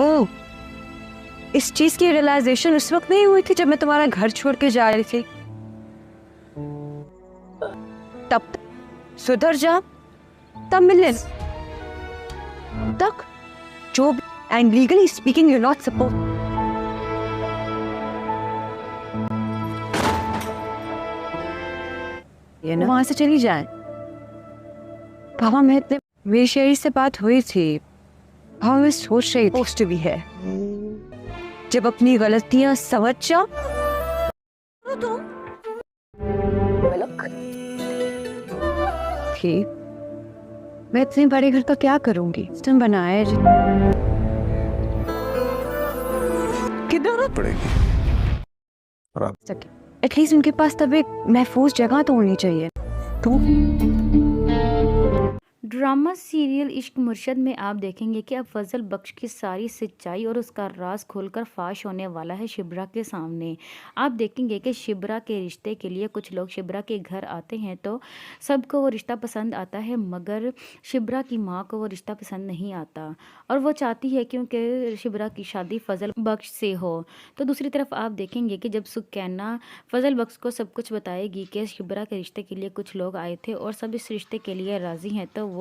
ओह, इस चीज की रियलाइजेशन उस वक्त नहीं हुई थी जब मैं तुम्हारा घर छोड़ के जा रही थी? तब सुधर जा, तब मिलने तक जो and legally speaking you not suppose ये ना वहां से चली जाए। पापा मेरी शेरी से बात हुई थी। पापा मैं सोच रही पोस्ट भी है, जब अपनी गलतियां समझ जा तो ठीक। मैं इतने बड़े घर का क्या करूंगी? सिस्टम बनाए किधर पड़ेगी और आप एटलीस्ट उनके पास तब एक महफूज जगह तो होनी चाहिए। तो ड्रामा सीरियल इश्क मुर्शद में आप देखेंगे कि अब फजल बख्श की सारी सच्चाई और उसका राज खोलकर फाश होने वाला है शिब्रा के सामने। आप देखेंगे कि शिब्रा के रिश्ते के लिए कुछ लोग शिब्रा के घर आते हैं तो सबको वो रिश्ता पसंद आता है, मगर शिब्रा की माँ को वो रिश्ता पसंद नहीं आता और वो चाहती है क्योंकि शिब्रा की शादी फजल बख्श से हो। तो दूसरी तरफ आप देखेंगे कि जब सुकैना फजल बख्श को सब कुछ बताएगी कि शिब्रा के रिश्ते के लिए कुछ लोग आए थे और सब इस रिश्ते के लिए राज़ी हैं, तो वो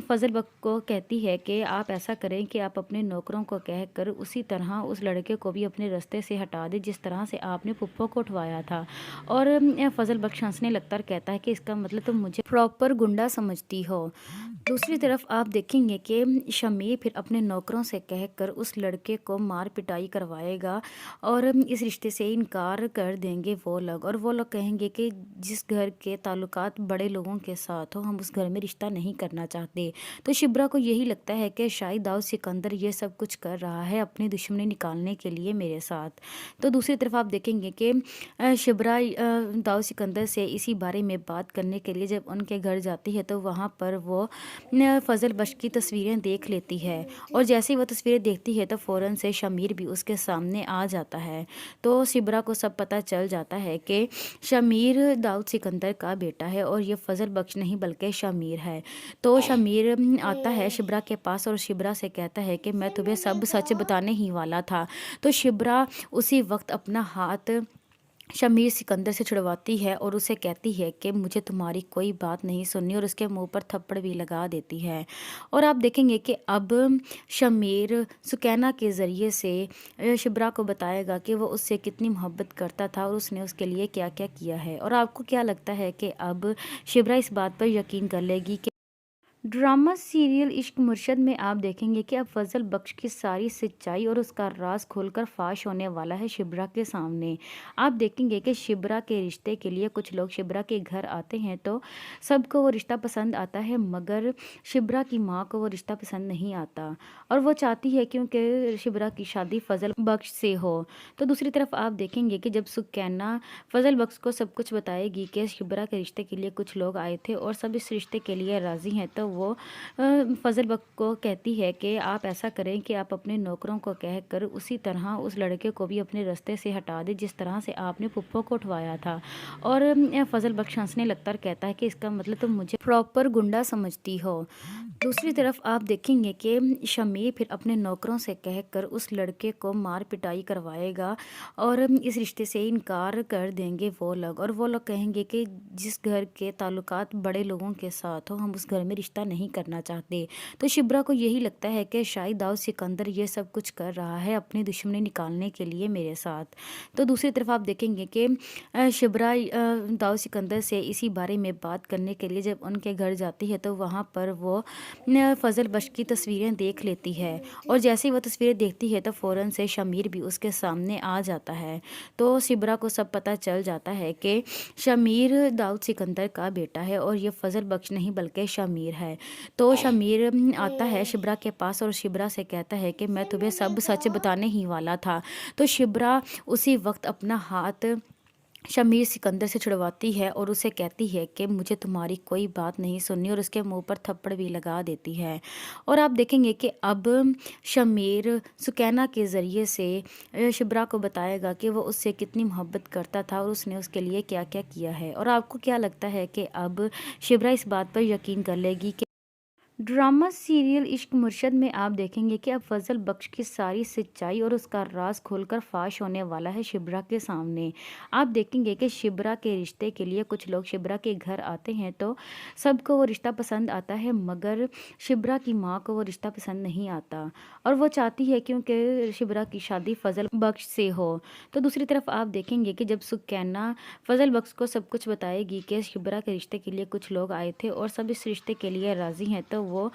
फजल बख्श को कहती है कि आप ऐसा करें कि आप अपने नौकरों को कहकर उसी तरह उस लड़के को भी अपने रास्ते से हटा दें जिस तरह से आपने पुप्पो को उठवाया था। और फजल बख्श हंसने लगता और कहता है कि इसका मतलब तुम मुझे प्रॉपर गुंडा समझती हो। दूसरी तरफ आप देखेंगे कि शमीर फिर अपने नौकरों से कहकर उस लड़के को मार पिटाई करवाएगा और इस रिश्ते से इनकार कर देंगे वो लोग, और वो लोग कहेंगे कि जिस घर के ताल्लुकात बड़े लोगों के साथ हो हम उस घर में रिश्ता नहीं करना चाहते। तो शिब्रा को यही लगता है कि शायद दाऊद सिकंदर ये सब कुछ कर रहा है अपनी दुश्मनी निकालने के लिए मेरे साथ। तो दूसरी तरफ आप देखेंगे कि शिब्रा दाऊद सिकंदर से इसी बारे में बात करने के लिए जब उनके घर जाती है तो वहाँ पर वो फजल बख्श की तस्वीरें देख लेती है और जैसे ही वो तस्वीरें देखती है तो फ़ौरन से शमीर भी उसके सामने आ जाता है। तो शिब्रा को सब पता चल जाता है कि शमीर दाऊद सिकंदर का बेटा है और ये फजल बख्श नहीं बल्कि शमीर है। तो शमीर आता है शिब्रा के पास और शिब्रा से कहता है कि मैं तुम्हें सब सच बताने ही वाला था। तो शिब्रा उसी वक्त अपना हाथ शमीर सिकंदर से छुड़वाती है और उसे कहती है कि मुझे तुम्हारी कोई बात नहीं सुननी, और उसके मुंह पर थप्पड़ भी लगा देती है। और आप देखेंगे कि अब शमीर सुकैना के ज़रिए से शिब्रा को बताएगा कि वो उससे कितनी मोहब्बत करता था और उसने उसके लिए क्या क्या किया है। और आपको क्या लगता है कि अब शिब्रा इस बात पर यकीन कर लेगी कि ड्रामा सीरियल इश्क मुर्शद में आप देखेंगे कि अब फजल बख्श की सारी सच्चाई और उसका राज खोलकर फाश होने वाला है शिब्रा के सामने। आप देखेंगे कि शिब्रा के रिश्ते के लिए कुछ लोग शिब्रा के घर आते हैं तो सबको वो रिश्ता पसंद आता है, मगर शिब्रा की माँ को वो रिश्ता पसंद नहीं आता और वो चाहती है क्योंकि शिब्रा की शादी फजल बख्श से हो। तो दूसरी तरफ आप देखेंगे कि जब सुकैना फजल बख्श को सब कुछ बताएगी कि शिब्रा के रिश्ते के लिए कुछ लोग आए थे और सब इस रिश्ते के लिए राज़ी हैं, तो वो फजल बख्श को कहती है कि आप ऐसा करें कि आप अपने नौकरों को कहकर उसी तरह उस लड़के को भी अपने रास्ते से हटा दें जिस तरह से आपने पुप्पो को उठवाया था। और फजल बख्श हंसने लगता और कहता है कि इसका मतलब तुम मुझे प्रॉपर गुंडा समझती हो। दूसरी तरफ आप देखेंगे कि शमीर फिर अपने नौकरों से कहकर उस लड़के को मार पिटाई करवाएगा और इस रिश्ते से इनकार कर देंगे वो लोग, और वो लोग कहेंगे कि जिस घर के ताल्लुकात बड़े लोगों के साथ हो हम उस घर में रिश्ता नहीं करना चाहते। तो शिब्रा को यही लगता है कि शायद दाऊद सिकंदर ये सब कुछ कर रहा है अपनी दुश्मनी निकालने के लिए मेरे साथ। तो दूसरी तरफ आप देखेंगे कि शिब्रा दाऊद सिकंदर से इसी बारे में बात करने के लिए जब उनके घर जाती है तो वहाँ पर वो फजल बख्श की तस्वीरें देख लेती है और जैसे ही वो तस्वीरें देखती है तो फ़ौरन से शमीर भी उसके सामने आ जाता है। तो शिब्रा को सब पता चल जाता है कि शमीर दाऊद सिकंदर का बेटा है और ये फजल बख्श नहीं बल्कि शमीर है। तो शमीर आता है शिब्रा के पास और शिब्रा से कहता है कि मैं तुम्हें सब सच बताने ही वाला था। तो शिब्रा उसी वक्त अपना हाथ शमीर सिकंदर से छुड़वाती है और उसे कहती है कि मुझे तुम्हारी कोई बात नहीं सुननी, और उसके मुंह पर थप्पड़ भी लगा देती है। और आप देखेंगे कि अब शमीर सुकैना के ज़रिए से शिब्रा को बताएगा कि वो उससे कितनी मोहब्बत करता था और उसने उसके लिए क्या क्या किया है। और आपको क्या लगता है कि अब शिब्रा इस बात पर यकीन कर लेगी कि ड्रामा सीरियल इश्क मुर्शद में आप देखेंगे कि अब फजल बख्श की सारी सच्चाई और उसका राज खोलकर फाश होने वाला है शिब्रा के सामने। आप देखेंगे कि शिब्रा के रिश्ते के लिए कुछ लोग शिब्रा के घर आते हैं तो सबको वो रिश्ता पसंद आता है, मगर शिब्रा की माँ को वो रिश्ता पसंद नहीं आता और वो चाहती है क्योंकि शिब्रा की शादी फजल बख्श से हो। तो दूसरी तरफ आप देखेंगे कि जब सुकैना फजल बख्श को सब कुछ बताएगी कि शिब्रा के रिश्ते के लिए कुछ लोग आए थे और सब इस रिश्ते के लिए राज़ी हैं, तो वो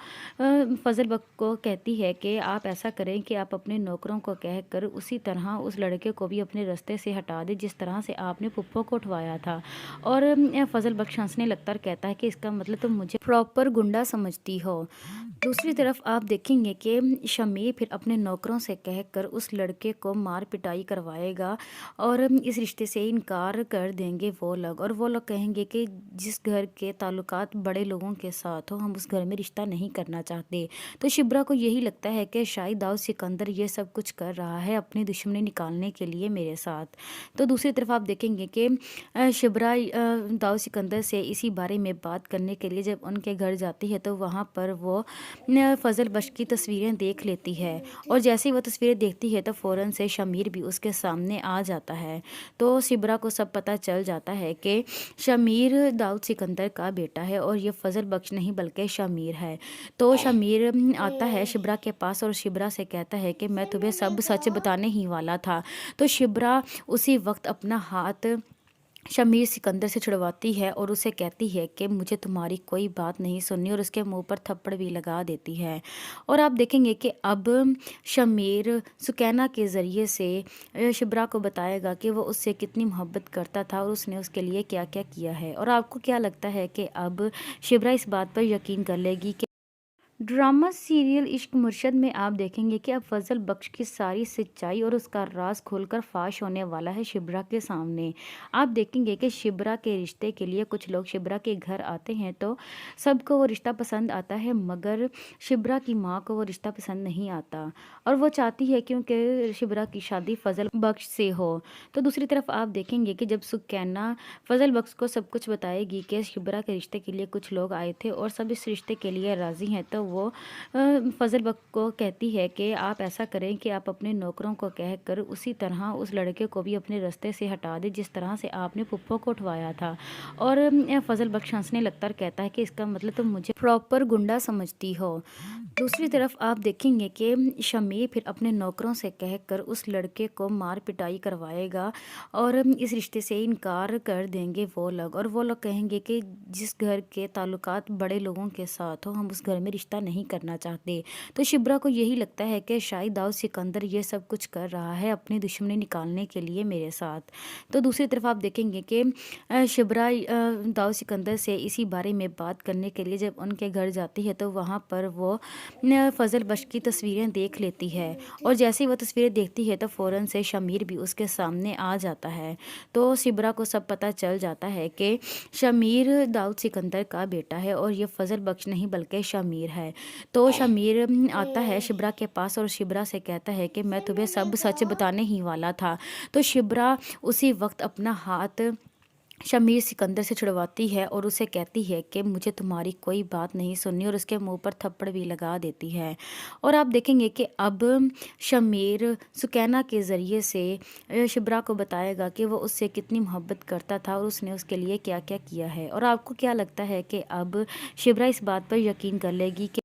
फजल बख्श को कहती है कि आप ऐसा करें कि आप अपने नौकरों को कहकर उसी तरह उस लड़के को भी अपने रास्ते से हटा दें जिस तरह से आपने पुप्पो को उठवाया था। और फजल बख्श हंसने लगता और कहता है कि इसका मतलब तुम मुझे प्रॉपर गुंडा समझती हो। दूसरी तरफ आप देखेंगे कि शमीर फिर अपने नौकरों से कहकर उस लड़के को मार पिटाई करवाएगा और इस रिश्ते से इनकार कर देंगे वो लोग, और वो लोग कहेंगे कि जिस घर के ताल्लुकात बड़े लोगों के साथ हो हम उस घर में रिश्ता नहीं करना चाहते। तो शिब्रा को यही लगता है कि शायद दाऊद सिकंदर ये सब कुछ कर रहा है अपनी दुश्मनी निकालने के लिए मेरे साथ। तो दूसरी तरफ आप देखेंगे कि शिब्रा दाऊद सिकंदर से इसी बारे में बात करने के लिए जब उनके घर जाती है तो वहाँ पर वो फजल बख्श की तस्वीरें देख लेती है और जैसे ही वो तस्वीरें देखती है तो फ़ौरन से शमीर भी उसके सामने आ जाता है। तो शिब्रा को सब पता चल जाता है कि शमीर दाऊद सिकंदर का बेटा है और ये फजल बख्श नहीं बल्कि शमीर है। तो शमीर आता है शिब्रा के पास और शिब्रा से कहता है कि मैं तुम्हें सब सच बताने ही वाला था। तो शिब्रा उसी वक्त अपना हाथ शमीर सिकंदर से छुड़वाती है और उसे कहती है कि मुझे तुम्हारी कोई बात नहीं सुननी, और उसके मुंह पर थप्पड़ भी लगा देती है। और आप देखेंगे कि अब शमीर सुकैना के ज़रिए से शिब्रा को बताएगा कि वो उससे कितनी मोहब्बत करता था और उसने उसके लिए क्या क्या किया है। और आपको क्या लगता है कि अब शिब्रा इस बात पर यकीन कर लेगी कि ड्रामा सीरियल इश्क मुर्शद में आप देखेंगे कि अब फजल बख्श की सारी सच्चाई और उसका राज खोलकर फाश होने वाला है शिब्रा के सामने। आप देखेंगे कि शिब्रा के रिश्ते के लिए कुछ लोग शिब्रा के घर आते हैं तो सबको वो रिश्ता पसंद आता है, मगर शिब्रा की माँ को वो रिश्ता पसंद नहीं आता और वो चाहती है क्योंकि शिब्रा की शादी फजल बख्श से हो। तो दूसरी तरफ आप देखेंगे कि जब सुकैना फजल बख्श को सब कुछ बताएगी कि शिब्रा के रिश्ते के लिए कुछ लोग आए थे और सब इस रिश्ते के लिए राज़ी हैं, तो वो फजल बख्श को कहती है कि आप ऐसा करें कि आप अपने नौकरों को कहकर उसी तरह उस लड़के को भी अपने रास्ते से हटा दें जिस तरह से आपने पुप्पो को उठवाया था। और फजल बख्श हंसने लगता और कहता है कि इसका मतलब तुम मुझे प्रॉपर गुंडा समझती हो। दूसरी तरफ आप देखेंगे कि शमीर फिर अपने नौकरों से कहकर उस लड़के को मार पिटाई करवाएगा और इस रिश्ते से इनकार कर देंगे वो लोग, और वो लोग कहेंगे कि जिस घर के ताल्लुकात बड़े लोगों के साथ हो हम उस घर में रिश्ता नहीं करना चाहते। तो शिब्रा को यही लगता है कि शायद दाऊद सिकंदर ये सब कुछ कर रहा है अपनी दुश्मनी निकालने के लिए मेरे साथ। तो दूसरी तरफ आप देखेंगे कि शिब्रा दाऊद सिकंदर से इसी बारे में बात करने के लिए जब उनके घर जाती है तो वहाँ पर वो फजल बख्श की तस्वीरें देख लेती है और जैसे ही वो तस्वीरें देखती है तो फ़ौरन से शमीर भी उसके सामने आ जाता है। तो शिब्रा को सब पता चल जाता है कि शमीर दाऊद सिकंदर का बेटा है और ये फजल बख्श नहीं बल्कि शमीर है। तो शमीर आता है शिब्रा के पास और शिब्रा से कहता है कि मैं तुम्हें सब सच बताने ही वाला था। तो शिब्रा उसी वक्त अपना हाथ शमीर सिकंदर से छुड़वाती है और उसे कहती है कि मुझे तुम्हारी कोई बात नहीं सुननी, और उसके मुंह पर थप्पड़ भी लगा देती है। और आप देखेंगे कि अब शमीर सुकैना के ज़रिए से शिब्रा को बताएगा कि वो उससे कितनी मोहब्बत करता था और उसने उसके लिए क्या क्या किया है। और आपको क्या लगता है कि अब शिब्रा इस बात पर यकीन कर लेगी कि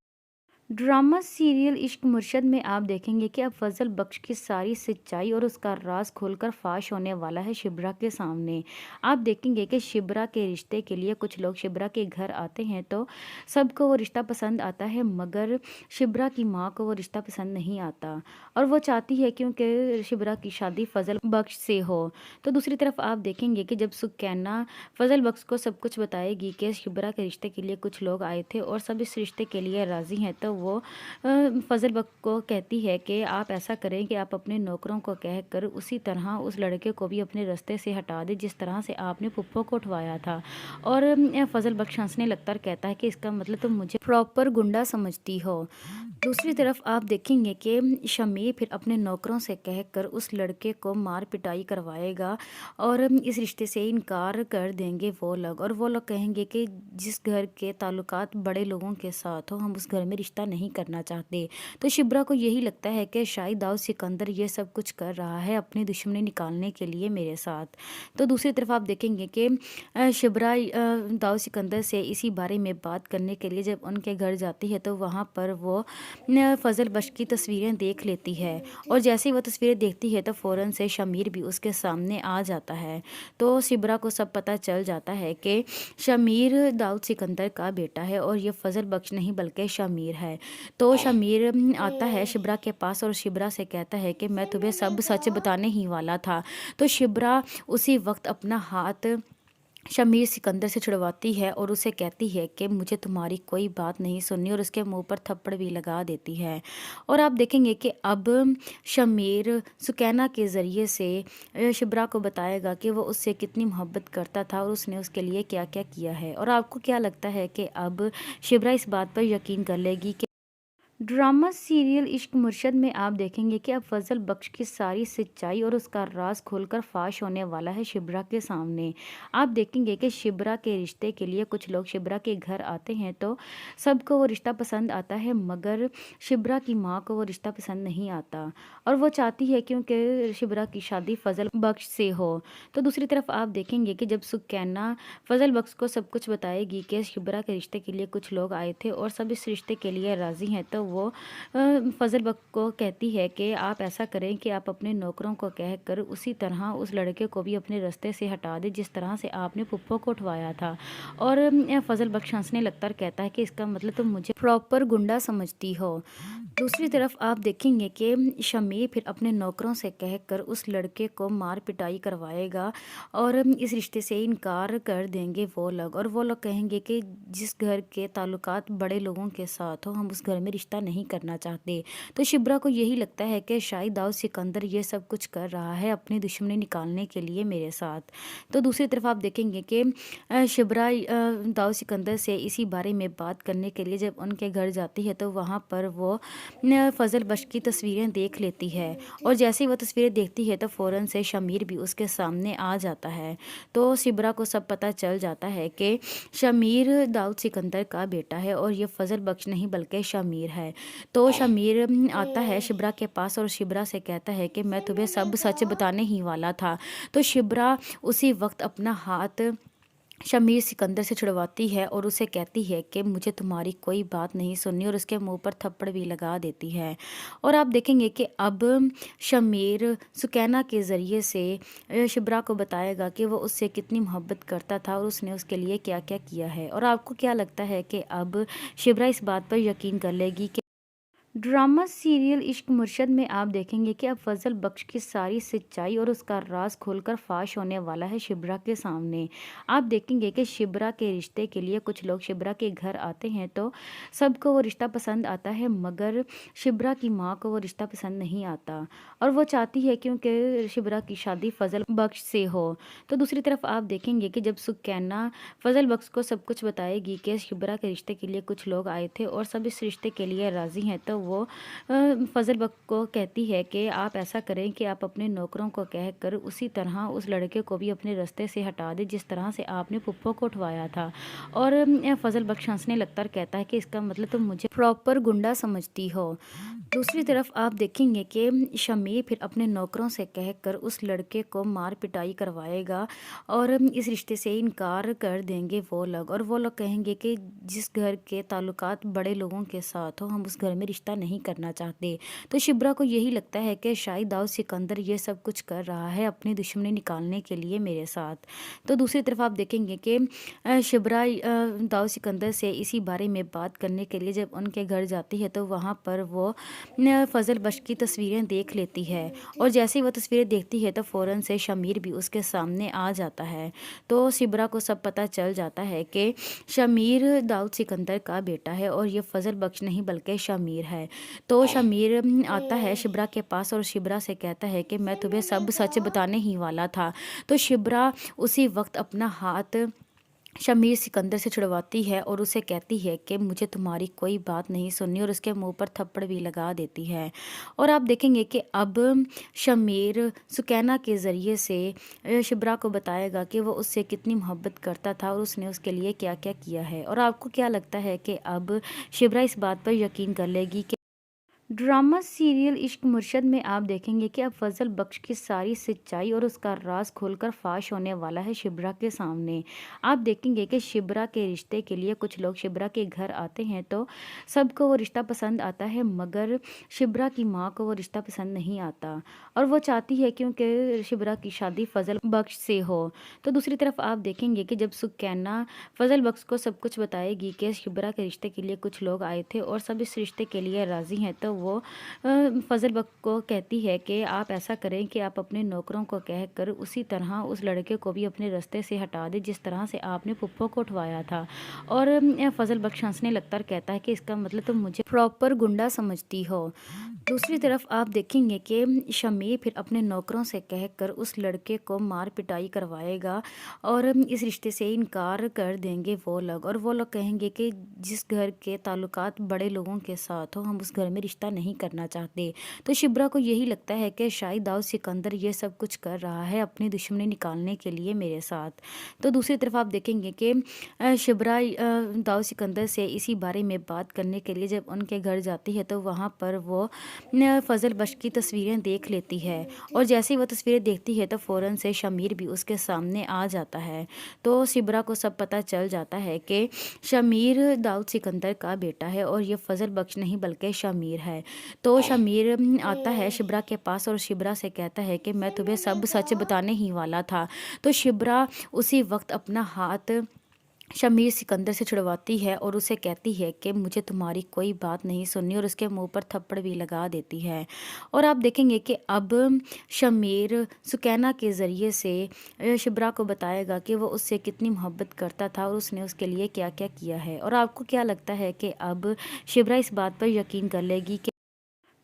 ड्रामा सीरियल इश्क मुर्शद में आप देखेंगे कि अब फजल बख्श की सारी सच्चाई और उसका राज खोलकर फाश होने वाला है शिब्रा के सामने। आप देखेंगे कि शिब्रा के रिश्ते के लिए कुछ लोग शिब्रा के घर आते हैं तो सबको वो रिश्ता पसंद आता है, मगर शिब्रा की माँ को वो रिश्ता पसंद नहीं आता और वो चाहती है क्योंकि शिब्रा की शादी फजल बख्श से हो। तो दूसरी तरफ आप देखेंगे कि जब सुकैना फजल बख्श को सब कुछ बताएगी कि शिब्रा के रिश्ते के लिए कुछ लोग आए थे और सब इस रिश्ते के लिए राज़ी हैं, तो वो फजल बख्श को कहती है कि आप ऐसा करें कि आप अपने नौकरों को कहकर उसी तरह उस लड़के को भी अपने रास्ते से हटा दें जिस तरह से आपने पुप्पो को उठवाया था। और फजल बख्श हंसने लगता और कहता है कि इसका मतलब तुम मुझे प्रॉपर गुंडा समझती हो। दूसरी तरफ आप देखेंगे कि शमीर फिर अपने नौकरों से कहकर उस लड़के को मार पिटाई करवाएगा और इस रिश्ते से इनकार कर देंगे वो लोग, और वो लोग कहेंगे कि जिस घर के ताल्लुकात बड़े लोगों के साथ हो हम उस घर में रिश्ता नहीं करना चाहते। तो शिब्रा को यही लगता है कि शायद दाऊद सिकंदर ये सब कुछ कर रहा है अपनी दुश्मनी निकालने के लिए मेरे साथ। तो दूसरी तरफ आप देखेंगे कि शिब्रा दाऊद सिकंदर से इसी बारे में बात करने के लिए जब उनके घर जाती है तो वहाँ पर वो फ़ज़ल बख्श की तस्वीरें देख लेती है, और जैसे ही वो तस्वीरें देखती है तो फ़ौरन से शमीर भी उसके सामने आ जाता है। तो शिब्रा को सब पता चल जाता है कि शमीर दाऊद सिकंदर का बेटा है और ये फ़ज़ल बख्श नहीं बल्कि शमीर है। तो शमीर आता है शिब्रा के पास और शिब्रा से कहता है कि मैं तुम्हें सब सच बताने ही वाला था। तो शिब्रा उसी वक्त अपना हाथ शमीर सिकंदर से छुड़वाती है और उसे कहती है कि मुझे तुम्हारी कोई बात नहीं सुननी, और उसके मुंह पर थप्पड़ भी लगा देती है। और आप देखेंगे कि अब शमीर सुकैना के ज़रिए से शिब्रा को बताएगा कि वो उससे कितनी मोहब्बत करता था और उसने उसके लिए क्या क्या किया है। और आपको क्या लगता है कि अब शिब्रा इस बात पर यकीन कर लेगी कि ड्रामा सीरियल इश्क मुर्शद में आप देखेंगे कि अब फजल बख्श की सारी सच्चाई और उसका राज खोलकर फाश होने वाला है शिब्रा के सामने। आप देखेंगे कि शिब्रा के रिश्ते के लिए कुछ लोग शिब्रा के घर आते हैं तो सबको वो रिश्ता पसंद आता है, मगर शिब्रा की माँ को वो रिश्ता पसंद नहीं आता और वो चाहती है क्योंकि शिब्रा की शादी फजल बख्श से हो। तो दूसरी तरफ आप देखेंगे कि जब सुकैना फजल बख्श को सब कुछ बताएगी कि शिब्रा के रिश्ते के लिए कुछ लोग आए थे और सब इस रिश्ते के लिए राज़ी हैं, तो वो फजल बख्श को कहती है कि आप ऐसा करें कि आप अपने नौकरों को कहकर उसी तरह उस लड़के को भी अपने रास्ते से हटा दें जिस तरह से आपने पुप्पो को उठवाया था। और फजल बख्श हंसने लगता और कहता है कि इसका मतलब तुम मुझे प्रॉपर गुंडा समझती हो। दूसरी तरफ आप देखेंगे कि शमीर फिर अपने नौकरों से कहकर उस लड़के को मार पिटाई करवाएगा और इस रिश्ते से इनकार कर देंगे वो लोग, और वो लोग कहेंगे कि जिस घर के ताल्लुकात बड़े लोगों के साथ हो हम उस घर में रिश्ता नहीं करना चाहते। तो शिब्रा को यही लगता है कि शायद दाऊद सिकंदर ये सब कुछ कर रहा है अपनी दुश्मनी निकालने के लिए मेरे साथ। तो दूसरी तरफ आप देखेंगे कि शिब्रा दाऊद सिकंदर से इसी बारे में बात करने के लिए जब उनके घर जाती है तो वहाँ पर वो फ़ज़ल बख्श की तस्वीरें देख लेती है, और जैसे ही वो तस्वीरें देखती है तो फ़ौरन से शमीर भी उसके सामने आ जाता है। तो शिब्रा को सब पता चल जाता है कि शमीर दाऊद सिकंदर का बेटा है और ये फ़ज़ल बख्श नहीं बल्कि शमीर है। तो शमीर आता है शिब्रा के पास और शिब्रा से कहता है कि मैं तुम्हें सब सच बताने ही वाला था। तो शिब्रा उसी वक्त अपना हाथ शमीर सिकंदर से छुड़वाती है और उसे कहती है कि मुझे तुम्हारी कोई बात नहीं सुननी, और उसके मुंह पर थप्पड़ भी लगा देती है। और आप देखेंगे कि अब शमीर सुकैना के ज़रिए से शिब्रा को बताएगा कि वो उससे कितनी मोहब्बत करता था और उसने उसके लिए क्या क्या किया है। और आपको क्या लगता है कि अब शिब्रा इस बात पर यकीन कर लेगी कि ड्रामा सीरियल इश्क मुर्शद में आप देखेंगे कि अब फजल बख्श की सारी सच्चाई और उसका राज खोलकर फाश होने वाला है शिब्रा के सामने। आप देखेंगे कि शिब्रा के रिश्ते के लिए कुछ लोग शिब्रा के घर आते हैं तो सबको वो रिश्ता पसंद आता है, मगर शिब्रा की माँ को वो रिश्ता पसंद नहीं आता और वो चाहती है क्योंकि शिब्रा की शादी फजल बख्श से हो। तो दूसरी तरफ आप देखेंगे कि जब सुकैना फजल बख्श को सब कुछ बताएगी कि शिब्रा के रिश्ते के लिए कुछ लोग आए थे और सब इस रिश्ते के लिए राज़ी हैं, तो वो फजल बख्श को कहती है कि आप ऐसा करें कि आप अपने नौकरों को कहकर उसी तरह उस लड़के को भी अपने रास्ते से हटा दें जिस तरह से आपने पुप्पो को उठवाया था। और फजल बख्श हंसने लगता और कहता है कि इसका मतलब तुम मुझे प्रॉपर गुंडा समझती हो। दूसरी तरफ आप देखेंगे कि शमीर फिर अपने नौकरों से कहकर उस लड़के को मार पिटाई करवाएगा और इस रिश्ते से इनकार कर देंगे वो लोग, और वो लोग कहेंगे कि जिस घर के ताल्लुकात बड़े लोगों के साथ हो हम उस घर में रिश्ता नहीं करना चाहते। तो शिब्रा को यही लगता है कि शायद दाऊद सिकंदर ये सब कुछ कर रहा है अपनी दुश्मनी निकालने के लिए मेरे साथ। तो दूसरी तरफ आप देखेंगे कि शिब्रा दाऊद सिकंदर से इसी बारे में बात करने के लिए जब उनके घर जाती है तो वहाँ पर वो फ़जल बख्श की तस्वीरें देख लेती है, और जैसे ही वो तस्वीरें देखती है तो फ़ौरन से शमीर भी उसके सामने आ जाता है। तो शिब्रा को सब पता चल जाता है कि शमीर दाऊद सिकंदर का बेटा है और ये फ़जल बख्श नहीं बल्कि शमीर है। तो शमीर आता है शिब्रा के पास और शिब्रा से कहता है कि मैं तुम्हें सब सच बताने ही वाला था। तो शिब्रा उसी वक्त अपना हाथ शमीर सिकंदर से छुड़वाती है और उसे कहती है कि मुझे तुम्हारी कोई बात नहीं सुननी, और उसके मुंह पर थप्पड़ भी लगा देती है। और आप देखेंगे कि अब शमीर सुकैना के ज़रिए से शिब्रा को बताएगा कि वो उससे कितनी मोहब्बत करता था और उसने उसके लिए क्या क्या किया है। और आपको क्या लगता है कि अब शिब्रा इस बात पर यकीन कर लेगी कि ड्रामा सीरियल इश्क मुर्शद में आप देखेंगे कि अब फजल बख्श की सारी सच्चाई और उसका राज खोलकर फाश होने वाला है शिब्रा के सामने। आप देखेंगे कि शिब्रा के रिश्ते के लिए कुछ लोग शिब्रा के घर आते हैं तो सबको वो रिश्ता पसंद आता है, मगर शिब्रा की माँ को वो रिश्ता पसंद नहीं आता और वो चाहती है क्योंकि शिब्रा की शादी फजल बख्श से हो। तो दूसरी तरफ आप देखेंगे कि जब सुकैना फजल बख्श को सब कुछ बताएगी कि शिब्रा के रिश्ते के लिए कुछ लोग आए थे और सब इस रिश्ते के लिए राज़ी हैं, तो वो फजल बख्श को कहती है कि आप ऐसा करें कि आप अपने नौकरों को कहकर उसी तरह उस लड़के को भी अपने रास्ते से हटा दें जिस तरह से आपने पुप्पो को उठवाया था। और फजल बख्श हंसने लगता और कहता है कि इसका मतलब तुम मुझे प्रॉपर गुंडा समझती हो। दूसरी तरफ आप देखेंगे कि शमीर फिर अपने नौकरों से कहकर उस लड़के को मार पिटाई करवाएगा और इस रिश्ते से इनकार कर देंगे वो लोग, और वो लोग कहेंगे कि जिस घर के ताल्लुकात बड़े लोगों के साथ हो हम उस घर में रिश्ता नहीं करना चाहते। तो शिब्रा को यही लगता है कि शायद दाऊद सिकंदर ये सब कुछ कर रहा है अपनी दुश्मनी निकालने के लिए मेरे साथ। तो दूसरी तरफ आप देखेंगे कि शिब्रा दाऊद सिकंदर से इसी बारे में बात करने के लिए जब उनके घर जाती है तो वहाँ पर वो फजल बख्श की तस्वीरें देख लेती है, और जैसे ही वो तस्वीरें देखती है तो फ़ौरन से शमीर भी उसके सामने आ जाता है। तो शिब्रा को सब पता चल जाता है कि शमीर दाऊद सिकंदर का बेटा है और ये फजल बख्श नहीं बल्कि शमीर है। तो शमीर आता है शिब्रा के पास और शिब्रा से कहता है कि मैं तुम्हें सब सच बताने ही वाला था। तो शिब्रा उसी वक्त अपना हाथ शमीर सिकंदर से छुड़वाती है और उसे कहती है कि मुझे तुम्हारी कोई बात नहीं सुननी, और उसके मुंह पर थप्पड़ भी लगा देती है। और आप देखेंगे कि अब शमीर सुकैना के ज़रिए से शिब्रा को बताएगा कि वो उससे कितनी मोहब्बत करता था और उसने उसके लिए क्या क्या किया है। और आपको क्या लगता है कि अब शिब्रा इस बात पर यकीन कर लेगी कि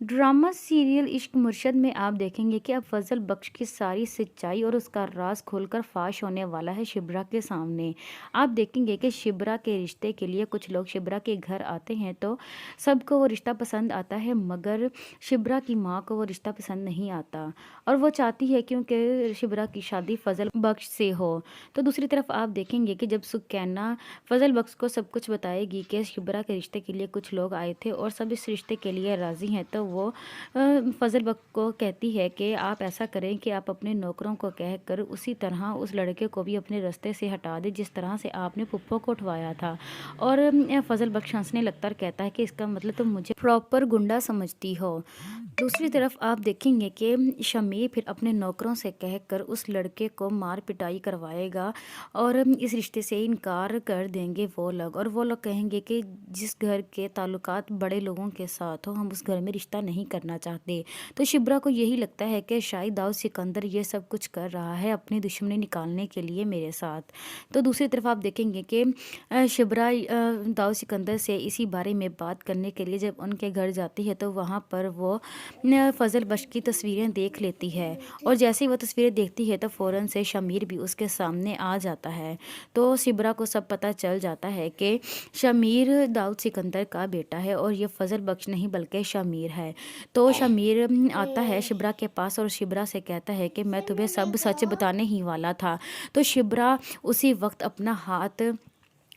ड्रामा सीरियल इश्क मुर्शद में आप देखेंगे कि अब फजल बख्श की सारी सच्चाई और उसका राज खोलकर फाश होने वाला है शिब्रा के सामने। आप देखेंगे कि शिब्रा के रिश्ते के लिए कुछ लोग शिब्रा के घर आते हैं तो सबको वो रिश्ता पसंद आता है, मगर शिब्रा की माँ को वो रिश्ता पसंद नहीं आता और वो चाहती है क्योंकि शिब्रा की शादी फजल बख्श से हो। तो दूसरी तरफ आप देखेंगे कि जब सुकैना फजल बख्श को सब कुछ बताएगी कि शिब्रा के रिश्ते के लिए कुछ लोग आए थे और सब इस रिश्ते के लिए राज़ी हैं, तो वो फजल बख्श को कहती है कि आप ऐसा करें कि आप अपने नौकरों को कहकर उसी तरह उस लड़के को भी अपने रास्ते से हटा दें जिस तरह से आपने पुप्पो को उठवाया था। और फजल बख्श हंसने लगता और कहता है कि इसका मतलब तुम मुझे प्रॉपर गुंडा समझती हो। दूसरी तरफ आप देखेंगे कि शमीर फिर अपने नौकरों से कहकर उस लड़के को मार पिटाई करवाएगा और इस रिश्ते से इनकार कर देंगे वो लोग, और वो लोग कहेंगे कि जिस घर के ताल्लुकात बड़े लोगों के साथ हो हम उस घर में रिश्ता नहीं करना चाहते। तो शिब्रा को यही लगता है कि शायद दाऊद सिकंदर ये सब कुछ कर रहा है अपनी दुश्मनी निकालने के लिए मेरे साथ। तो दूसरी तरफ आप देखेंगे कि शिब्रा दाऊद सिकंदर से इसी बारे में बात करने के लिए जब उनके घर जाती है तो वहाँ पर वो फजल बख्श की तस्वीरें देख लेती है, और जैसे ही वो तस्वीरें देखती है तो फ़ौरन से शमीर भी उसके सामने आ जाता है। तो शिब्रा को सब पता चल जाता है कि शमीर दाऊद सिकंदर का बेटा है और ये फजल बख्श नहीं बल्कि शमीर है। तो शमीर आता है शिब्रा के पास और शिब्रा से कहता है कि मैं तुम्हें सब सच बताने ही वाला था। तो शिब्रा उसी वक्त अपना हाथ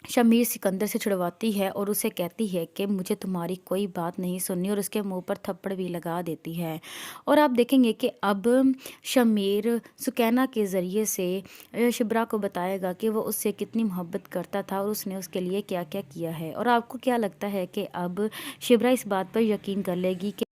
शमीर सिकंदर से छुड़वाती है और उसे कहती है कि मुझे तुम्हारी कोई बात नहीं सुननी, और उसके मुंह पर थप्पड़ भी लगा देती है। और आप देखेंगे कि अब शमीर सुकैना के ज़रिए से शिब्रा को बताएगा कि वो उससे कितनी मोहब्बत करता था और उसने उसके लिए क्या क्या किया है। और आपको क्या लगता है कि अब शिब्रा इस बात पर यकीन कर लेगी कि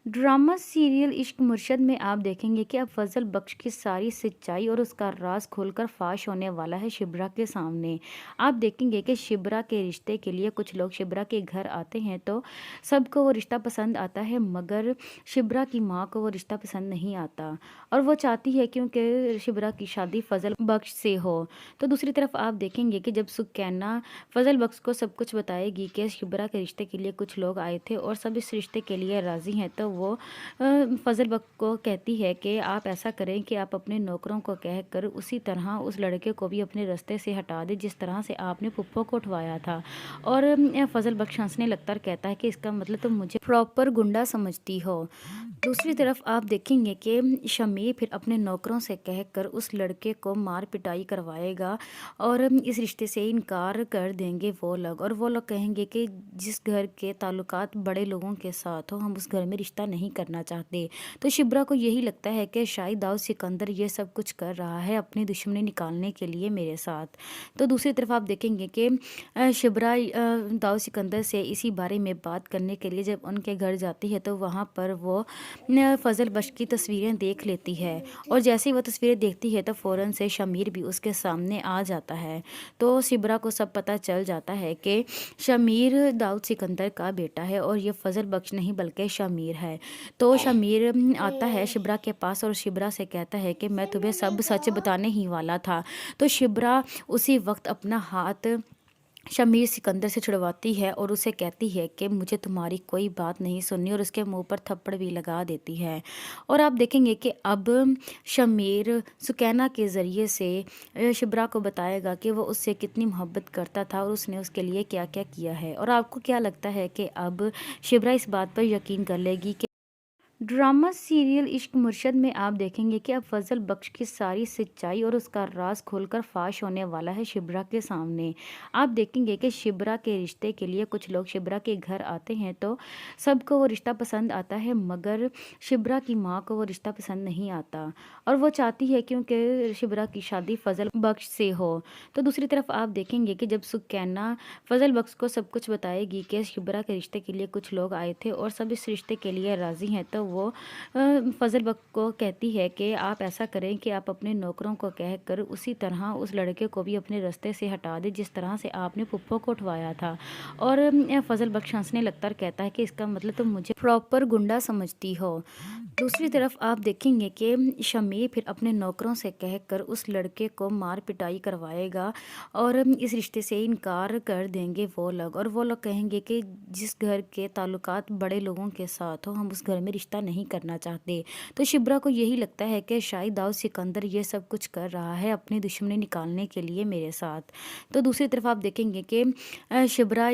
ड्रामा सीरियल इश्क मुर्शद में आप देखेंगे कि अब फजल बख्श की सारी सच्चाई और उसका राज खोलकर फाश होने वाला है शिब्रा के सामने। आप देखेंगे कि शिब्रा के रिश्ते के लिए कुछ लोग शिब्रा के घर आते हैं तो सबको वो रिश्ता पसंद आता है, मगर शिब्रा की माँ को वो रिश्ता पसंद नहीं आता और वो चाहती है क्योंकि शिब्रा की शादी फजल बख्श से हो। तो दूसरी तरफ आप देखेंगे कि जब सुकैना फजल बख्श को सब कुछ बताएगी कि शिब्रा के रिश्ते के लिए कुछ लोग आए थे और सब इस रिश्ते के लिए राज़ी हैं, तो वो फजल बख्श को कहती है कि आप ऐसा करें कि आप अपने नौकरों को कहकर उसी तरह उस लड़के को भी अपने रास्ते से हटा दें जिस तरह से आपने पुप्पो को उठवाया था। और फजल बख्श हंसने लगता और कहता है कि इसका मतलब तुम मुझे प्रॉपर गुंडा समझती हो। दूसरी तरफ आप देखेंगे कि शमीर फिर अपने नौकरों से कहकर उस लड़के को मार पिटाई करवाएगा और इस रिश्ते से इनकार कर देंगे वो लोग, और वो लोग कहेंगे कि जिस घर के ताल्लुकात बड़े लोगों के साथ हो हम उस घर में रिश्ता नहीं करना चाहते। तो शिब्रा को यही लगता है कि शायद दाऊद सिकंदर ये सब कुछ कर रहा है अपनी दुश्मनी निकालने के लिए मेरे साथ। तो दूसरी तरफ आप देखेंगे कि शिब्रा दाऊद सिकंदर से इसी बारे में बात करने के लिए जब उनके घर जाती है तो वहाँ पर वो फजल बख्श की तस्वीरें देख लेती है, और जैसे ही वो तस्वीरें देखती है तो फ़ौरन से शमीर भी उसके सामने आ जाता है। तो शिब्रा को सब पता चल जाता है कि शमीर दाऊद सिकंदर का बेटा है और ये फजल बख्श नहीं बल्कि शमीर है। तो शमीर आता है शिब्रा के पास और शिब्रा से कहता है कि मैं तुम्हें सब सच बताने ही वाला था। तो शिब्रा उसी वक्त अपना हाथ शमीर सिकंदर से छुड़वाती है और उसे कहती है कि मुझे तुम्हारी कोई बात नहीं सुननी, और उसके मुंह पर थप्पड़ भी लगा देती है। और आप देखेंगे कि अब शमीर सुकैना के ज़रिए से शिब्रा को बताएगा कि वो उससे कितनी मोहब्बत करता था और उसने उसके लिए क्या क्या किया है। और आपको क्या लगता है कि अब शिब्रा इस बात पर यकीन कर लेगी कि ड्रामा सीरियल इश्क मुर्शद में आप देखेंगे कि अब फजल बख्श की सारी सच्चाई और उसका राज खोलकर फाश होने वाला है शिब्रा के सामने। आप देखेंगे कि शिब्रा के रिश्ते के लिए कुछ लोग शिब्रा के घर आते हैं तो सबको वो रिश्ता पसंद आता है, मगर शिब्रा की माँ को वो रिश्ता पसंद नहीं आता और वो चाहती है क्योंकि शिब्रा की शादी फजल बख्श से हो। तो दूसरी तरफ आप देखेंगे कि जब सुकैना फजल बख्श को सब कुछ बताएगी कि शिब्रा के रिश्ते के लिए कुछ लोग आए थे और सब इस रिश्ते के लिए राज़ी हैं, तो वो फजल बख्श को कहती है कि आप ऐसा करें कि आप अपने नौकरों को कहकर उसी तरह उस लड़के को भी अपने रास्ते से हटा दें जिस तरह से आपने पुप्पो को उठवाया था। और फजल बख्श हंसने लगता और कहता है कि इसका मतलब तुम मुझे प्रॉपर गुंडा समझती हो। दूसरी तरफ आप देखेंगे कि शमीर फिर अपने नौकरों से कहकर उस लड़के को मार पिटाई करवाएगा और इस रिश्ते से इनकार कर देंगे वो लोग, और वो लोग कहेंगे कि जिस घर के ताल्लुकात बड़े लोगों के साथ हो हम उस घर में रिश्ता नहीं करना चाहते। तो शिब्रा को यही लगता है कि शायद दाऊद सिकंदर ये सब कुछ कर रहा है अपनी दुश्मनी निकालने के लिए मेरे साथ। तो दूसरी तरफ आप देखेंगे कि शिब्रा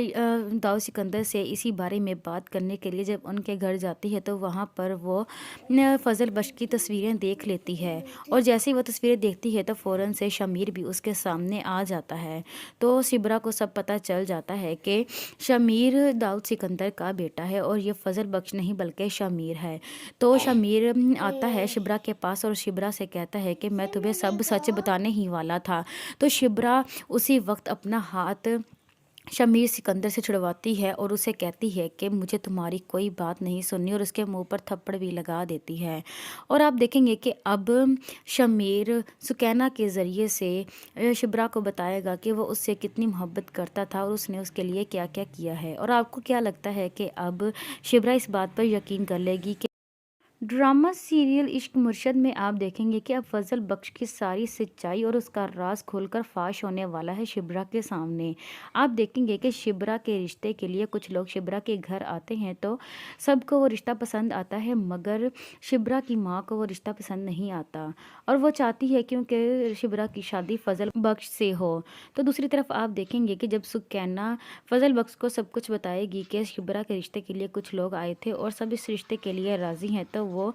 दाऊद सिकंदर से इसी बारे में बात करने के लिए जब उनके घर जाती है तो वहाँ पर वो फजल बख्श की तस्वीरें देख लेती है, और जैसे ही वो तस्वीरें देखती है तो फ़ौरन से शमीर भी उसके सामने आ जाता है। तो शिब्रा को सब पता चल जाता है कि शमीर दाऊद सिकंदर का बेटा है और ये फजल बख्श नहीं बल्कि शमीर है। तो शमीर आता है शिब्रा के पास और शिब्रा से कहता है कि मैं तुम्हें सब सच बताने ही वाला था। तो शिब्रा उसी वक्त अपना हाथ शमीर सिकंदर से छुड़वाती है और उसे कहती है कि मुझे तुम्हारी कोई बात नहीं सुननी, और उसके मुंह पर थप्पड़ भी लगा देती है। और आप देखेंगे कि अब शमीर सुकैना के ज़रिए से शिब्रा को बताएगा कि वो उससे कितनी मोहब्बत करता था और उसने उसके लिए क्या क्या किया है। और आपको क्या लगता है कि अब शिब्रा इस बात पर यकीन कर लेगी कि ड्रामा सीरियल इश्क मुर्शद में आप देखेंगे कि अब फजल बख्श की सारी सच्चाई और उसका राज खोलकर फाश होने वाला है शिब्रा के सामने। आप देखेंगे कि शिब्रा के रिश्ते के लिए कुछ लोग शिब्रा के घर आते हैं तो सबको वो रिश्ता पसंद आता है, मगर शिब्रा की माँ को वो रिश्ता पसंद नहीं आता और वो चाहती है क्योंकि शिब्रा की शादी फजल बख्श से हो। तो दूसरी तरफ आप देखेंगे कि जब सुकैना फजल बख्श को सब कुछ बताएगी कि शिब्रा के रिश्ते के लिए कुछ लोग आए थे और सब इस रिश्ते के लिए राज़ी हैं, तो वो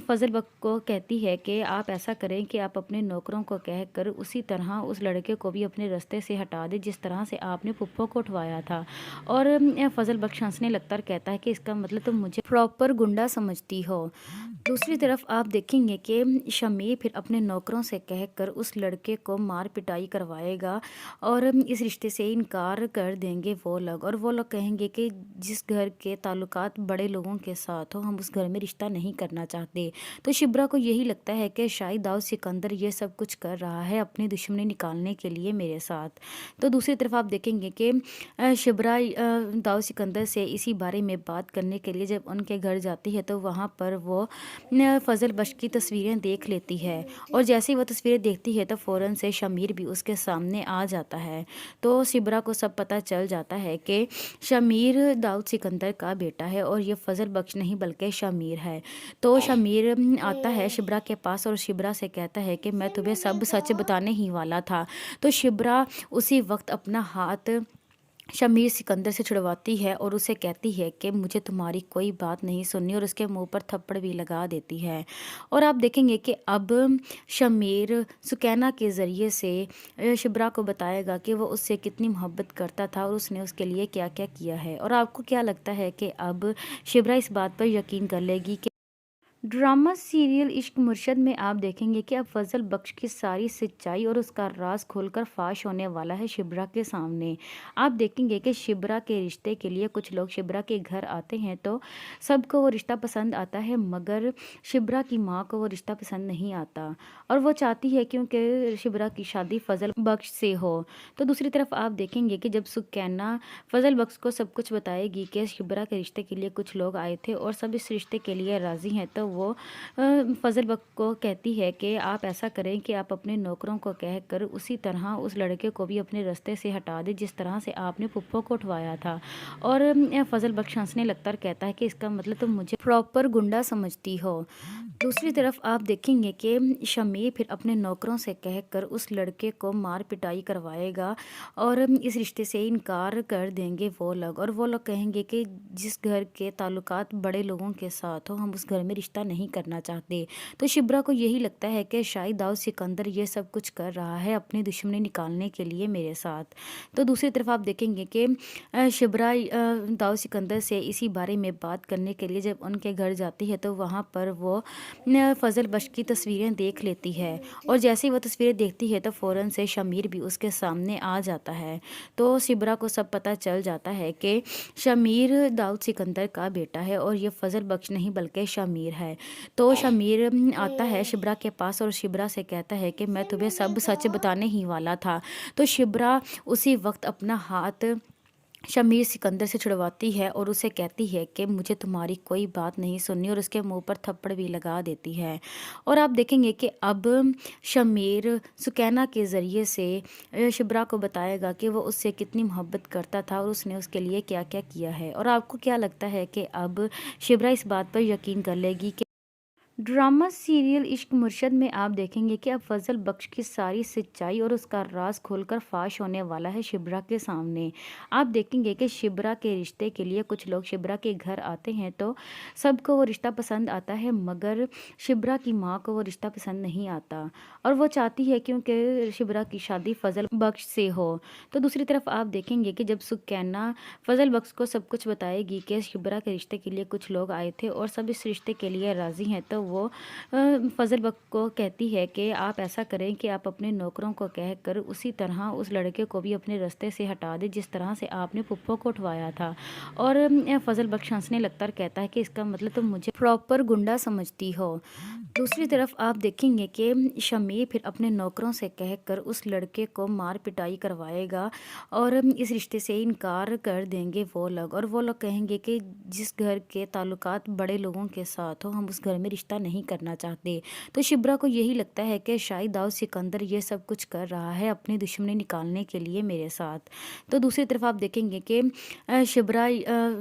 फजल बख्श को कहती है कि आप ऐसा करें कि आप अपने नौकरों को कहकर उसी तरह उस लड़के को भी अपने रास्ते से हटा दें जिस तरह से आपने पुप्पो को उठवाया था। और फजल बख्श हंसने लगता और कहता है कि इसका मतलब तुम मुझे प्रॉपर गुंडा समझती हो। दूसरी तरफ आप देखेंगे कि शमीर फिर अपने नौकरों से कहकर उस लड़के को मार पिटाई करवाएगा और इस रिश्ते से इनकार कर देंगे वो लोग, और वो लोग कहेंगे कि जिस घर के ताल्लुकात बड़े लोगों के साथ हो हम उस घर में रिश्ता रिश्ता नहीं करना चाहते। तो शिब्रा को यही लगता है कि शायद दाऊद सिकंदर ये सब कुछ कर रहा है अपनी दुश्मनी निकालने के लिए मेरे साथ। तो दूसरी तरफ आप देखेंगे कि शिब्रा दाऊद सिकंदर से इसी बारे में बात करने के लिए जब उनके घर जाती है तो वहाँ पर वो फजल बख्श की तस्वीरें देख लेती है, और जैसे ही वो तस्वीरें देखती है तो फ़ौरन से शमीर भी उसके सामने आ जाता है। तो शिब्रा को सब पता चल जाता है कि शमीर दाऊद सिकंदर का बेटा है और ये फजल बख्श नहीं बल्कि शमीर है। तो शमीर आता है शिब्रा के पास और शिब्रा से कहता है कि मैं तुम्हें सब सच बताने ही वाला था। तो शिब्रा उसी वक्त अपना हाथ शमीर सिकंदर से छुड़वाती है और उसे कहती है कि मुझे तुम्हारी कोई बात नहीं सुननी, और उसके मुंह पर थप्पड़ भी लगा देती है। और आप देखेंगे कि अब शमीर सुकैना के ज़रिए से शिब्रा को बताएगा कि वो उससे कितनी मोहब्बत करता था और उसने उसके लिए क्या क्या किया है। और आपको क्या लगता है कि अब शिब्रा इस बात पर यकीन कर लेगी कि ड्रामा सीरियल इश्क मुर्शद में आप देखेंगे कि अब फजल बख्श की सारी सच्चाई और उसका राज खोलकर फाश होने वाला है शिब्रा के सामने। आप देखेंगे कि शिब्रा के रिश्ते के लिए कुछ लोग शिब्रा के घर आते हैं तो सबको वो रिश्ता पसंद आता है, मगर शिब्रा की माँ को वो रिश्ता पसंद नहीं आता और वो चाहती है क्योंकि शिब्रा की शादी फजल बख्श से हो। तो दूसरी तरफ आप देखेंगे कि जब सुकैना फजल बख्श को सब कुछ बताएगी कि शिब्रा के रिश्ते के लिए कुछ लोग आए थे और सब इस रिश्ते के लिए राज़ी हैं, तो वो फजल बख्श को कहती है कि आप ऐसा करें कि आप अपने नौकरों को कहकर उसी तरह उस लड़के को भी अपने रास्ते से हटा दें जिस तरह से आपने पुप्पो को उठवाया था। और फजल बख्श हंसने लगता और कहता है कि इसका मतलब तुम मुझे प्रॉपर गुंडा समझती हो। दूसरी तरफ आप देखेंगे कि शमीर फिर अपने नौकरों से कहकर उस लड़के को मार पिटाई करवाएगा और इस रिश्ते से इनकार कर देंगे वो लोग, और वो लोग कहेंगे कि जिस घर के ताल्लुकात बड़े लोगों के साथ हो हम उस घर में रिश्ता नहीं करना चाहते। तो शिब्रा को यही लगता है कि शायद दाऊद सिकंदर ये सब कुछ कर रहा है अपनी दुश्मनी निकालने के लिए मेरे साथ। तो दूसरी तरफ आप देखेंगे कि शिब्रा दाऊद सिकंदर से इसी बारे में बात करने के लिए जब उनके घर जाती है तो वहाँ पर वो फजल बख्श की तस्वीरें देख लेती है, और जैसे ही वो तस्वीरें देखती है तो फ़ौरन से शमीर भी उसके सामने आ जाता है। तो शिब्रा को सब पता चल जाता है कि शमीर दाऊद सिकंदर का बेटा है और ये फजल बख्श नहीं बल्कि शमीर है। तो शमीर आता है शिब्रा के पास और शिब्रा से कहता है कि मैं तुम्हें सब सच बताने ही वाला था। तो शिब्रा उसी वक्त अपना हाथ शमीर सिकंदर से छुड़वाती है और उसे कहती है कि मुझे तुम्हारी कोई बात नहीं सुननी, और उसके मुंह पर थप्पड़ भी लगा देती है। और आप देखेंगे कि अब शमीर सुकैना के ज़रिए से शिब्रा को बताएगा कि वो उससे कितनी मोहब्बत करता था और उसने उसके लिए क्या क्या किया है। और आपको क्या लगता है कि अब शिब्रा इस बात पर यकीन कर लेगी कि ड्रामा सीरियल इश्क मुर्शद में आप देखेंगे कि अब फजल बख्श की सारी सच्चाई और उसका राज खोलकर फाश होने वाला है शिब्रा के सामने। आप देखेंगे कि शिब्रा के रिश्ते के लिए कुछ लोग शिब्रा के घर आते हैं तो सबको वो रिश्ता पसंद आता है, मगर शिब्रा की माँ को वो रिश्ता पसंद नहीं आता और वो चाहती है क्योंकि शिब्रा की शादी फजल बख्श से हो। तो दूसरी तरफ आप देखेंगे कि जब सुकैना फजल बख्श को सब कुछ बताएगी कि शिब्रा के रिश्ते के लिए कुछ लोग आए थे और सब इस रिश्ते के लिए राज़ी हैं, तो वो फजल बख्श को कहती है कि आप ऐसा करें कि आप अपने नौकरों को कहकर उसी तरह उस लड़के को भी अपने रास्ते से हटा दें जिस तरह से आपने पुप्पो को उठवाया था। और फजल बख्श हंसने लगता और कहता है कि इसका मतलब तुम मुझे प्रॉपर गुंडा समझती हो। दूसरी तरफ आप देखेंगे कि शमीर फिर अपने नौकरों से कहकर उस लड़के को मार पिटाई करवाएगा और इस रिश्ते से इनकार कर देंगे वो लोग, और वो लोग कहेंगे कि जिस घर के ताल्लुकात बड़े लोगों के साथ हो हम उस घर में रिश्ता नहीं करना चाहते। तो शिब्रा को यही लगता है कि शायद दाऊद सिकंदर ये सब कुछ कर रहा है अपनी दुश्मनी निकालने के लिए मेरे साथ। तो दूसरी तरफ आप देखेंगे कि शिब्रा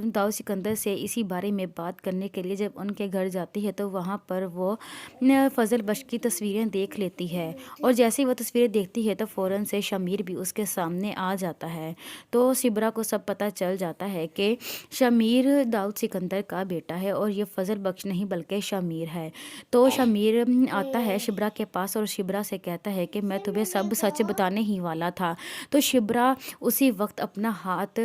दाऊद सिकंदर से इसी बारे में बात करने के लिए जब उनके घर जाती है तो वहाँ पर वो फजल बख्श की तस्वीरें देख लेती है, और जैसे ही वो तस्वीरें देखती है तो फ़ौरन से शमीर भी उसके सामने आ जाता है। तो शिब्रा को सब पता चल जाता है कि शमीर दाऊद सिकंदर का बेटा है और ये फजल बख्श नहीं बल्कि शमीर है। तो शमीर आता है शिब्रा के पास और शिब्रा से कहता है कि मैं तुम्हें सब सच बताने ही वाला था। तो शिब्रा उसी वक्त अपना हाथ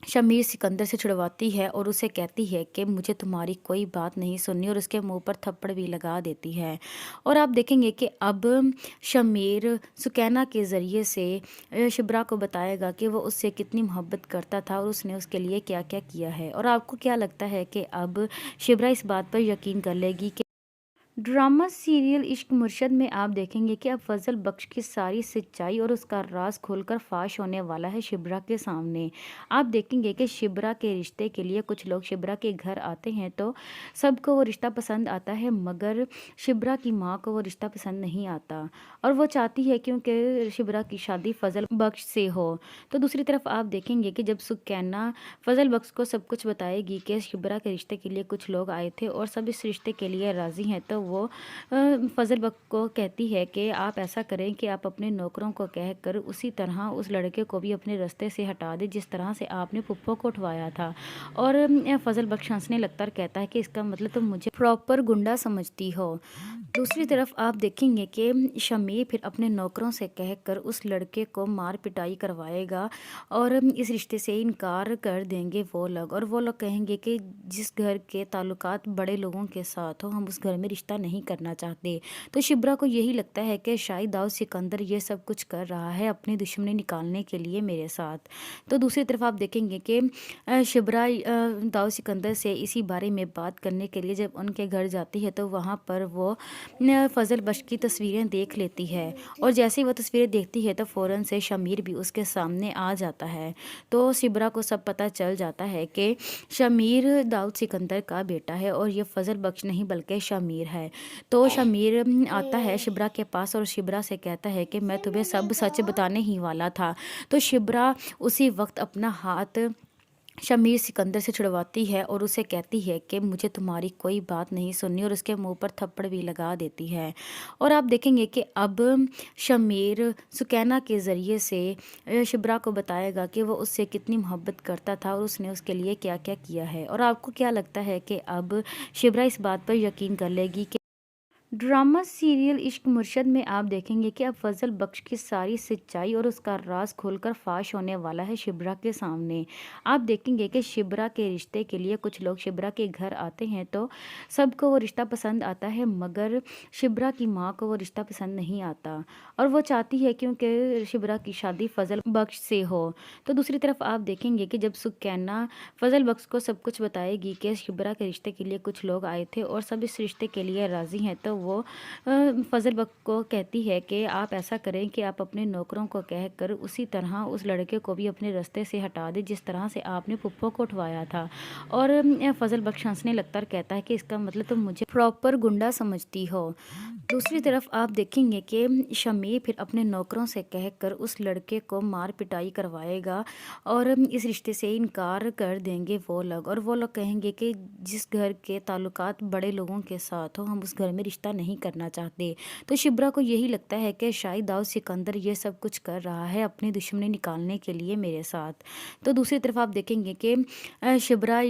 शमीर सिकंदर से छुड़वाती है और उसे कहती है कि मुझे तुम्हारी कोई बात नहीं सुननी, और उसके मुंह पर थप्पड़ भी लगा देती है। और आप देखेंगे कि अब शमीर सुकैना के ज़रिए से शिब्रा को बताएगा कि वो उससे कितनी मोहब्बत करता था और उसने उसके लिए क्या क्या किया है। और आपको क्या लगता है कि अब शिब्रा इस बात पर यकीन कर लेगी कि ड्रामा सीरियल इश्क मुर्शद में आप देखेंगे कि अब फजल बख्श की सारी सच्चाई और उसका राज खोलकर फाश होने वाला है शिब्रा के सामने। आप देखेंगे कि शिब्रा के रिश्ते के लिए कुछ लोग शिब्रा के घर आते हैं तो सबको वो रिश्ता पसंद आता है, मगर शिब्रा की माँ को वो रिश्ता पसंद नहीं आता और वो चाहती है क्योंकि शिब्रा की शादी फजल बख्श से हो। तो दूसरी तरफ आप देखेंगे कि जब सुकैना फजल बख्श को सब कुछ बताएगी कि शिब्रा के रिश्ते के लिए कुछ लोग आए थे और सब इस रिश्ते के लिए राज़ी हैं, तो वो फजल बख्श को कहती है कि आप ऐसा करें कि आप अपने नौकरों को कहकर उसी तरह उस लड़के को भी अपने रास्ते से हटा दें जिस तरह से आपने पुप्पो को उठवाया था। और फजल बख्श हंसने लगता और कहता है कि इसका मतलब तुम मुझे प्रॉपर गुंडा समझती हो। दूसरी तरफ आप देखेंगे कि शमीर फिर अपने नौकरों से कहकर उस लड़के को मार पिटाई करवाएगा और इस रिश्ते से इनकार कर देंगे वो लोग, और वो लोग कहेंगे कि जिस घर के ताल्लुकात बड़े लोगों के साथ हो हम उस घर में रिश्ता नहीं करना चाहते। तो शिब्रा को यही लगता है कि शायद दाऊद सिकंदर ये सब कुछ कर रहा है अपनी दुश्मनी निकालने के लिए मेरे साथ। तो दूसरी तरफ आप देखेंगे कि शिब्रा दाऊद सिकंदर से इसी बारे में बात करने के लिए जब उनके घर जाती है तो वहाँ पर वो फजल बख्श की तस्वीरें देख लेती है, और जैसे ही वो तस्वीरें देखती है तो फ़ौरन से शमीर भी उसके सामने आ जाता है। तो शिब्रा को सब पता चल जाता है कि शमीर दाऊद सिकंदर का बेटा है और ये फजल बख्श नहीं बल्कि शमीर है। तो शमीर आता है शिब्रा के पास और शिब्रा से कहता है कि मैं तुम्हें सब सच बताने ही वाला था। तो शिब्रा उसी वक्त अपना हाथ शमीर सिकंदर से छुड़वाती है और उसे कहती है कि मुझे तुम्हारी कोई बात नहीं सुननी, और उसके मुंह पर थप्पड़ भी लगा देती है। और आप देखेंगे कि अब शमीर सुकैना के ज़रिए से शिब्रा को बताएगा कि वो उससे कितनी मोहब्बत करता था और उसने उसके लिए क्या क्या किया है। और आपको क्या लगता है कि अब शिब्रा इस बात पर यकीन कर लेगी कि ड्रामा सीरियल इश्क मुर्शद में आप देखेंगे कि अब फजल बख्श की सारी सच्चाई और उसका राज खोलकर फाश होने वाला है शिब्रा के सामने। आप देखेंगे कि शिब्रा के रिश्ते के लिए कुछ लोग शिब्रा के घर आते हैं तो सबको वो रिश्ता पसंद आता है, मगर शिब्रा की माँ को वो रिश्ता पसंद नहीं आता और वो चाहती है क्योंकि शिब्रा की शादी फजल बख्श से हो। तो दूसरी तरफ आप देखेंगे कि जब सुकैना फजल बख्श को सब कुछ बताएगी कि शिब्रा के रिश्ते के लिए कुछ लोग आए थे और सब इस रिश्ते के लिए राज़ी हैं, तो वो फजल बख्श को कहती है कि आप ऐसा करें कि आप अपने नौकरों को कहकर उसी तरह उस लड़के को भी अपने रास्ते से हटा दें जिस तरह से आपने पुप्पो को उठवाया था। और फजल बख्श हंसने लगता और कहता है कि इसका मतलब तुम मुझे प्रॉपर गुंडा समझती हो। दूसरी तरफ आप देखेंगे कि शमीर फिर अपने नौकरों से कहकर उस लड़के को मार पिटाई करवाएगा और इस रिश्ते से इनकार कर देंगे वो लोग, और वो लोग कहेंगे कि जिस घर के ताल्लुकात बड़े लोगों के साथ हो हम उस घर में रिश्ता नहीं करना चाहते। तो शिब्रा को यही लगता है कि शायद दाऊद सिकंदर ये सब कुछ कर रहा है अपनी दुश्मनी निकालने के लिए मेरे साथ। तो दूसरी तरफ आप देखेंगे कि शिब्रा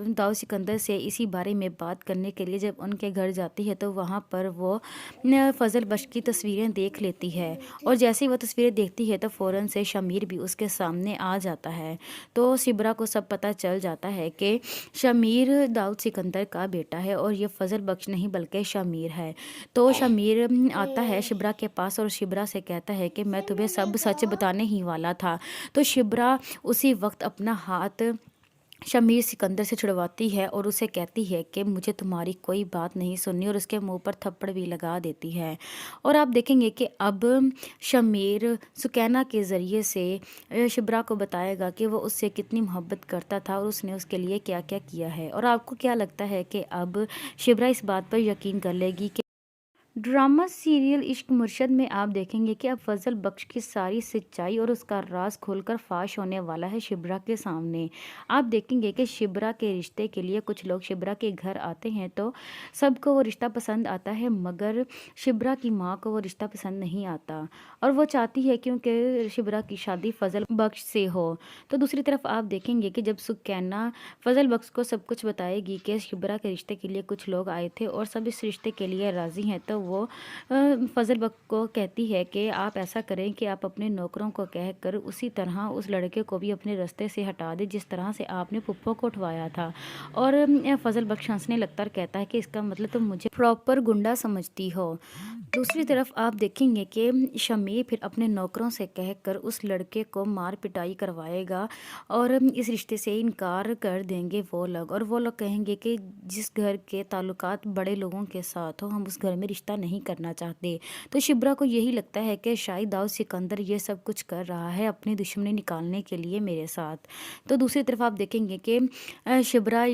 दाऊद सिकंदर से इसी बारे में बात करने के लिए जब उनके घर जाती है तो वहाँ पर वो फजल बख्श की तस्वीरें देख लेती है, और जैसे ही वो तस्वीरें देखती है तो फ़ौरन से शमीर भी उसके सामने आ जाता है। तो शिब्रा को सब पता चल जाता है कि शमीर दाऊद सिकंदर का बेटा है और ये फजल बख्श नहीं बल्कि शमीर है। तो शमीर आता है शिब्रा के पास और शिब्रा से कहता है कि मैं तुम्हें सब सच बताने ही वाला था। तो शिब्रा उसी वक्त अपना हाथ शमीर सिकंदर से छुड़वाती है और उसे कहती है कि मुझे तुम्हारी कोई बात नहीं सुननी, और उसके मुंह पर थप्पड़ भी लगा देती है। और आप देखेंगे कि अब शमीर सुकैना के ज़रिए से शिब्रा को बताएगा कि वो उससे कितनी मोहब्बत करता था और उसने उसके लिए क्या क्या किया है। और आपको क्या लगता है कि अब शिब्रा इस बात पर यकीन कर लेगी कि ड्रामा सीरियल इश्क मुर्शद में आप देखेंगे कि अब फजल बख्श की सारी सच्चाई और उसका राज खोलकर फाश होने वाला है शिब्रा के सामने। आप देखेंगे कि शिब्रा के रिश्ते के लिए कुछ लोग शिब्रा के घर आते हैं तो सबको वो रिश्ता पसंद आता है, मगर शिब्रा की माँ को वो रिश्ता पसंद नहीं आता और वो चाहती है क्योंकि शिब्रा की शादी फजल बख्श से हो। तो दूसरी तरफ आप देखेंगे कि जब सुकैना फजल बख्श को सब कुछ बताएगी कि शिब्रा के रिश्ते के लिए कुछ लोग आए थे और सब इस रिश्ते के लिए राज़ी हैं, तो वो फजल बख्श को कहती है कि आप ऐसा करें कि आप अपने नौकरों को कहकर उसी तरह उस लड़के को भी अपने रास्ते से हटा दें जिस तरह से आपने पुप्पो को उठवाया था। और फजल बख्श हंसने लगता है और कहता है कि इसका मतलब तुम मुझे प्रॉपर गुंडा समझती हो। दूसरी तरफ आप देखेंगे कि शमीर फिर अपने नौकरों से कहकर उस लड़के को मार पिटाई करवाएगा और इस रिश्ते से इनकार कर देंगे वो लोग, और वो लोग कहेंगे कि जिस घर के ताल्लुकात बड़े लोगों के साथ हो हम उस घर में रिश्ता नहीं करना चाहते। तो शिब्रा को यही लगता है कि शायद दाऊद सिकंदर ये सब कुछ कर रहा है अपनी दुश्मनी निकालने के लिए मेरे साथ। तो दूसरी तरफ आप देखेंगे कि शिब्रा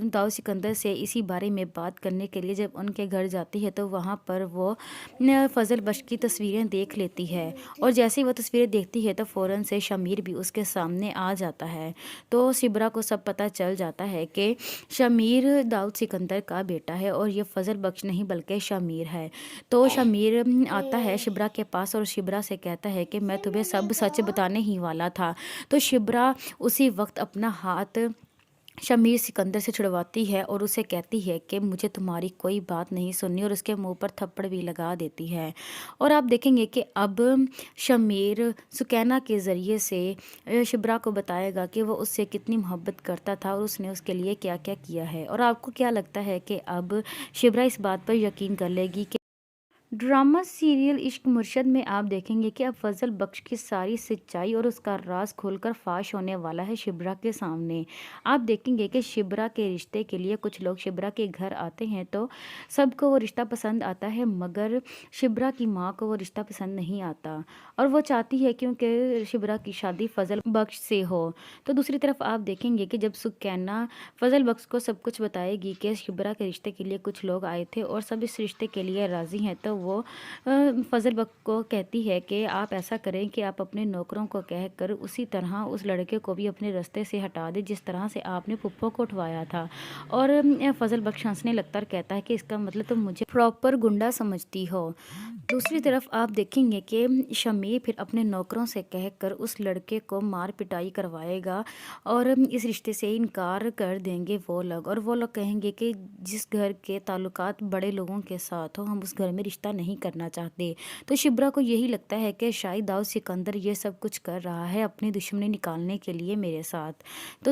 दाऊद सिकंदर से इसी बारे में बात करने के लिए जब उनके घर जाती है तो वहाँ पर वो फजल बख्श की तस्वीरें देख लेती है, और जैसे ही वो तस्वीरें देखती है तो फ़ौरन से शमीर भी उसके सामने आ जाता है। तो शिब्रा को सब पता चल जाता है कि शमीर दाऊद सिकंदर का बेटा है और ये फजल बख्श नहीं बल्कि शमीर है। तो शमीर आता है शिब्रा के पास और शिब्रा से कहता है कि मैं तुम्हें सब सच बताने ही वाला था। तो शिब्रा उसी वक्त अपना हाथ शमीर सिकंदर से छुड़वाती है और उसे कहती है कि मुझे तुम्हारी कोई बात नहीं सुननी, और उसके मुंह पर थप्पड़ भी लगा देती है। और आप देखेंगे कि अब शमीर सुकैना के ज़रिए से शिब्रा को बताएगा कि वो उससे कितनी मोहब्बत करता था और उसने उसके लिए क्या क्या किया है। और आपको क्या लगता है कि अब शिब्रा इस बात पर यकीन कर लेगी कि ड्रामा सीरियल इश्क मुर्शद में आप देखेंगे कि अब फजल बख्श की सारी सच्चाई और उसका राज खोलकर फाश होने वाला है शिब्रा के सामने। आप देखेंगे कि शिब्रा के रिश्ते के लिए कुछ लोग शिब्रा के घर आते हैं तो सबको वो रिश्ता पसंद आता है, मगर शिब्रा की माँ को वो रिश्ता पसंद नहीं आता और वो चाहती है क्योंकि शिब्रा की शादी फजल बख्श से हो। तो दूसरी तरफ आप देखेंगे कि जब सुकैना फजल बख्श को सब कुछ बताएगी कि शिब्रा के रिश्ते के लिए कुछ लोग आए थे और सब इस रिश्ते के लिए राज़ी हैं, तो वो फजल बख्श को कहती है कि आप ऐसा करें कि आप अपने नौकरों को कहकर उसी तरह उस लड़के को भी अपने रास्ते से हटा दें जिस तरह से आपने पुप्पो को उठवाया था। और फजल बख्श हंसने लगता है और कहता है कि इसका मतलब तुम मुझे प्रॉपर गुंडा समझती हो। दूसरी तरफ आप देखेंगे कि शमीर फिर अपने नौकरों से कहकर उस लड़के को मार पिटाई करवाएगा और इस रिश्ते से इनकार कर देंगे वो लोग, और वो लोग कहेंगे कि जिस घर के ताल्लुकात बड़े लोगों के साथ हो हम उस घर में रिश्ता नहीं करना चाहते। तो शिब्रा को यही लगता है कि शायद दाऊद सिकंदर ये सब कुछ कर रहा है अपनी दुश्मनी निकालने के लिए मेरे साथ। तो